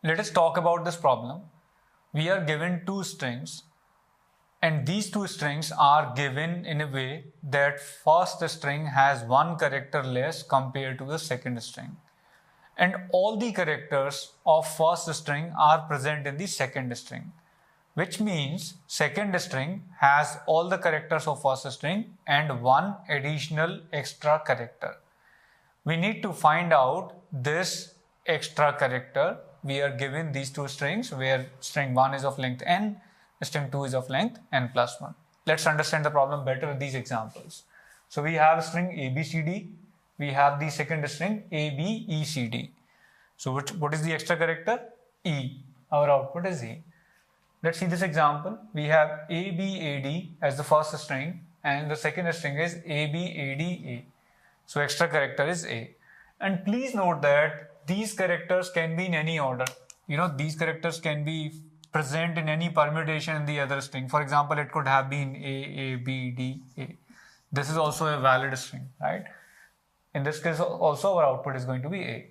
Let us talk about this problem. We are given two strings, and these two strings are given in a way that first string has one character less compared to the second string. And all the characters of first string are present in the second string, which means second string has all the characters of first string and one additional extra character. We need to find out this extra character. We are given these two strings where string 1 is of length n, string 2 is of length n plus 1. Let's understand the problem better with these examples. So we have string ABCD, we have the second string ABECD. So what is the extra character? E. Our output is E. Let's see this example. We have ABAD as the first string and the second string is ABADA. So extra character is A. And please note that these characters can be in any order. These characters can be present in any permutation in the other string. For example, it could have been A, B, D, A. This is also a valid string, right? In this case, also our output is going to be A.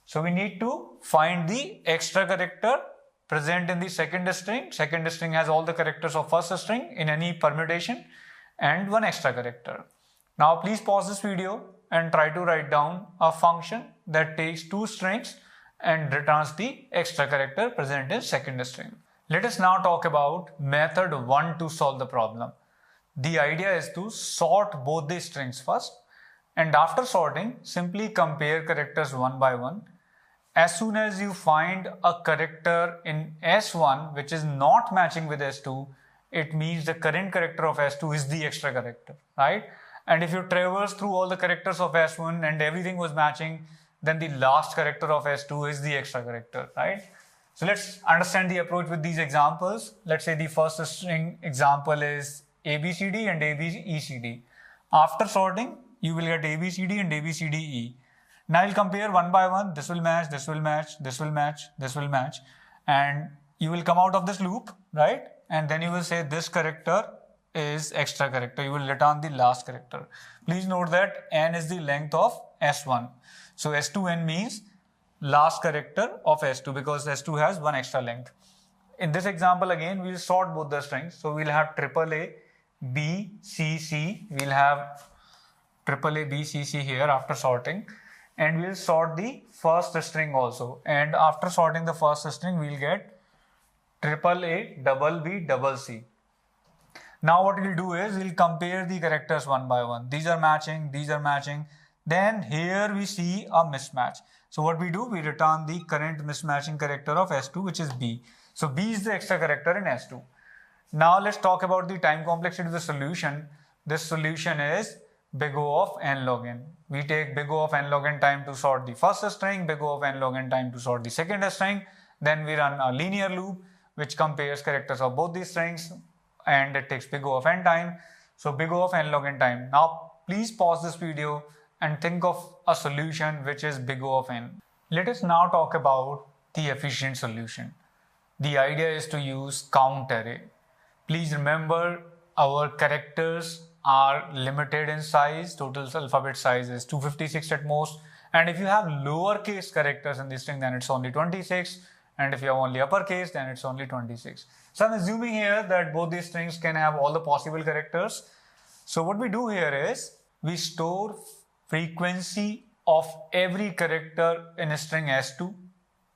So we need to find the extra character present in the second string. Second string has all the characters of first string in any permutation and one extra character. Now please pause this video and try to write down a function that takes two strings and returns the extra character present in second string. Let us now talk about method 1 to solve the problem. The idea is to sort both the strings first, and after sorting, simply compare characters one by one. As soon as you find a character in S1 which is not matching with S2, it means the current character of S2 is the extra character, right? And if you traverse through all the characters of S1 and everything was matching, then the last character of S2 is the extra character, right? So let's understand the approach with these examples. Let's say the first string example is ABCD and ABECD. After sorting, you will get ABCD and ABCDE. Now you'll compare one by one. This will match, this will match, this will match, this will match. And you will come out of this loop, right? And then you will say this character is extra character. You will return the last character. Please note that n is the length of S1. So S2n means last character of S2 because S2 has one extra length. In this example again, we will sort both the strings. So we'll have AAA, B, C, C. We'll have AAA, B, C, C here after sorting. And we'll sort the first string also. And after sorting the first string, we'll get AAA, double B, double C. Now what we'll do is we'll compare the characters one by one. These are matching, these are matching. Then here we see a mismatch. So what we do, we return the current mismatching character of S2, which is B. So B is the extra character in S2. Now let's talk about the time complexity of the solution. This solution is big O of n log n. We take big O of n log n time to sort the first string, big O of n log n time to sort the second string. Then we run a linear loop which compares characters of both these strings, and it takes big O of n time. So big O of n log n time. Now please pause this video and think of a solution which is big O of n. Let us now talk about the efficient solution. The idea is to use count array. Please remember our characters are limited in size. Total alphabet size is 256 at most. And if you have lowercase characters in this string, then it's only 26. And if you have only uppercase, then it's only 26. So I'm assuming here that both these strings can have all the possible characters. So what we do here is we store frequency of every character in a string S2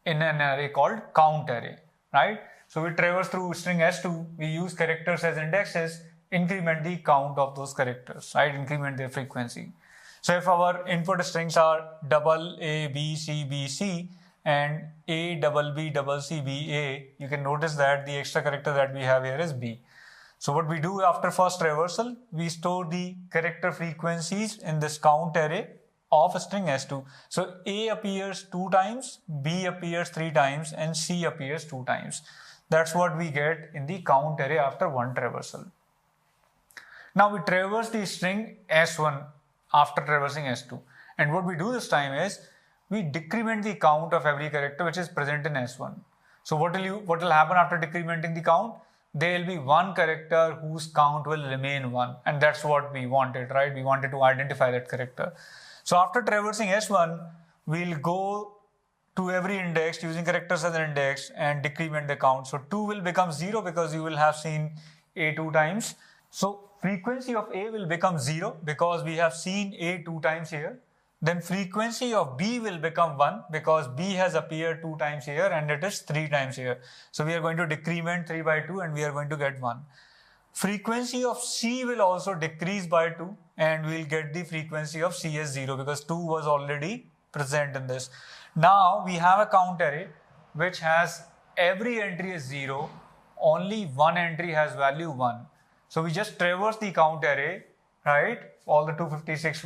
in an array called count array, right? So we traverse through string S2, we use characters as indexes, increment the count of those characters, right? Increment their frequency. So if our input strings are double A, B, C, B, C, and A, double B, double C, B, A, you can notice that the extra character that we have here is B. So what we do after first traversal, we store the character frequencies in this count array of string S2. So A appears 2 times, B appears 3 times, and C appears 2 times. That's what we get in the count array after one traversal. Now we traverse the string S1 after traversing S2. And what we do this time is we decrement the count of every character which is present in S1. So what will happen after decrementing the count? There will be one character whose count will remain 1. And that's what we wanted, right? We wanted to identify that character. So after traversing S1, we'll go to every index using characters as an index and decrement the count. So 2 will become 0 because you will have seen A 2 times. So frequency of A will become 0 because we have seen A 2 times here. Then frequency of B will become 1 because B has appeared 2 times here and it is 3 times here. So we are going to decrement 3 by 2 and we are going to get 1. Frequency of C will also decrease by 2 and we'll get the frequency of C as 0 because 2 was already present in this. Now we have a count array which has every entry is 0, only one entry has value 1. So we just traverse the count array, right? All the 256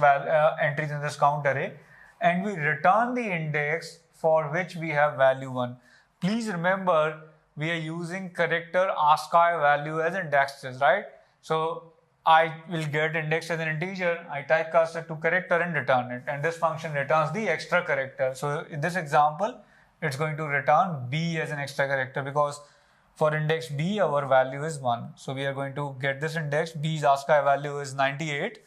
entries in this count array, and we return the index for which we have value 1. Please remember, we are using character ASCII value as indexes, right? So I will get index as an integer, I typecast it to character and return it, and this function returns the extra character. So in this example, it's going to return B as an extra character because for index B, our value is 1. So we are going to get this index. B's ASCII value is 98.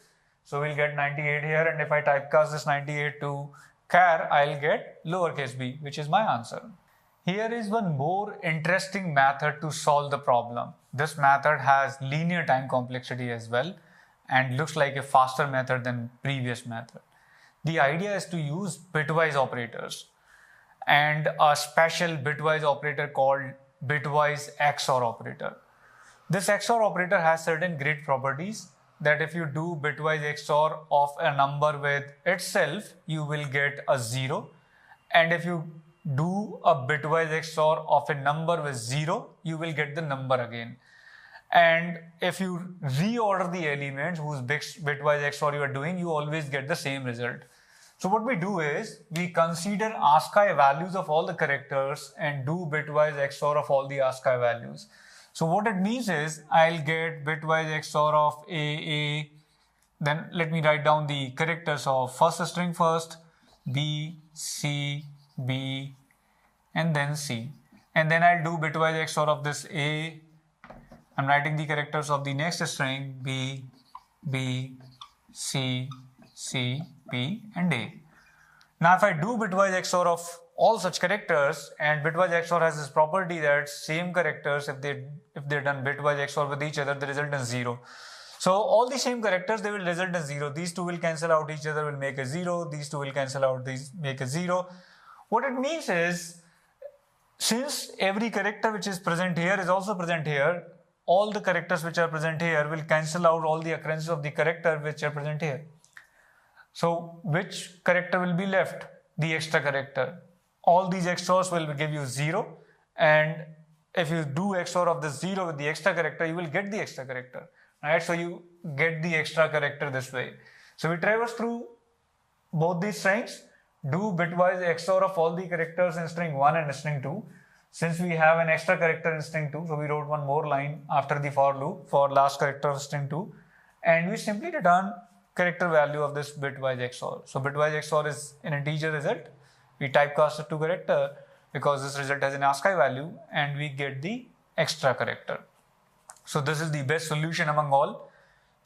So we'll get 98 here. And if I typecast this 98 to char, I'll get lowercase b, which is my answer. Here is one more interesting method to solve the problem. This method has linear time complexity as well and looks like a faster method than previous method. The idea is to use bitwise operators and a special bitwise operator called bitwise XOR operator. This XOR operator has certain great properties that if you do bitwise XOR of a number with itself, you will get a 0. And if you do a bitwise XOR of a number with 0, you will get the number again. And if you reorder the elements whose bitwise XOR you are doing, you always get the same result. So what we do is, we consider ASCII values of all the characters and do bitwise XOR of all the ASCII values. So what it means is, I'll get bitwise XOR of A, then let me write down the characters of first string first, B, C, B, and then C. And then I'll do bitwise XOR of this A. I'm writing the characters of the next string, B, B, C, C, B, and A. Now if I do bitwise XOR of all such characters, and bitwise XOR has this property that same characters, if they're done bitwise XOR with each other, they result in 0. So all the same characters, they will result in 0. These two will cancel out each other, will make a 0. These two will cancel out, these make a 0. What it means is, since every character which is present here is also present here, all the characters which are present here will cancel out all the occurrences of the character which are present here. So which character will be left? The extra character. All these XORs will give you 0, and if you do XOR of the 0 with the extra character, you will get the extra character, right? So you get the extra character this way. So we traverse through both these strings, do bitwise XOR of all the characters in string 1 and string 2. Since we have an extra character in string 2, so we wrote one more line after the for loop for last character of string 2, and we simply return character value of this bitwise XOR. So bitwise XOR is an integer result. We typecast it to character because this result has an ASCII value, and we get the extra character. So this is the best solution among all.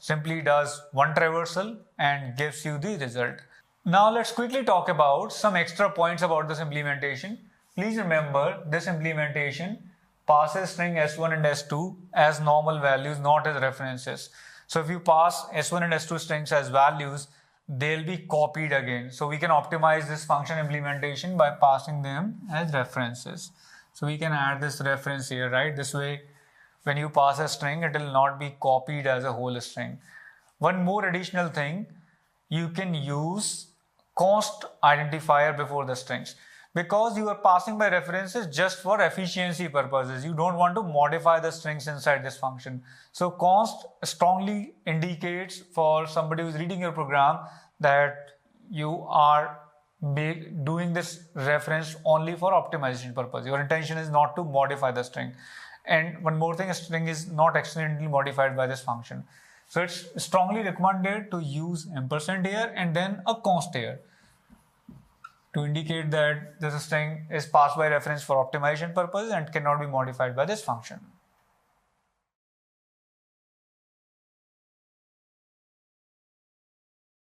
Simply does one traversal and gives you the result. Now let's quickly talk about some extra points about this implementation. Please remember, this implementation passes string S1 and S2 as normal values, not as references. So if you pass S1 and S2 strings as values, they'll be copied again. So we can optimize this function implementation by passing them as references. So we can add this reference here, right? This way, when you pass a string, it will not be copied as a whole string. One more additional thing, you can use const identifier before the strings. Because you are passing by references just for efficiency purposes. You don't want to modify the strings inside this function. So const strongly indicates for somebody who's reading your program that you are doing this reference only for optimization purpose. Your intention is not to modify the string. And one more thing, a string is not accidentally modified by this function. So it's strongly recommended to use ampersand here and then a const here, to indicate that this string is passed by reference for optimization purposes and cannot be modified by this function.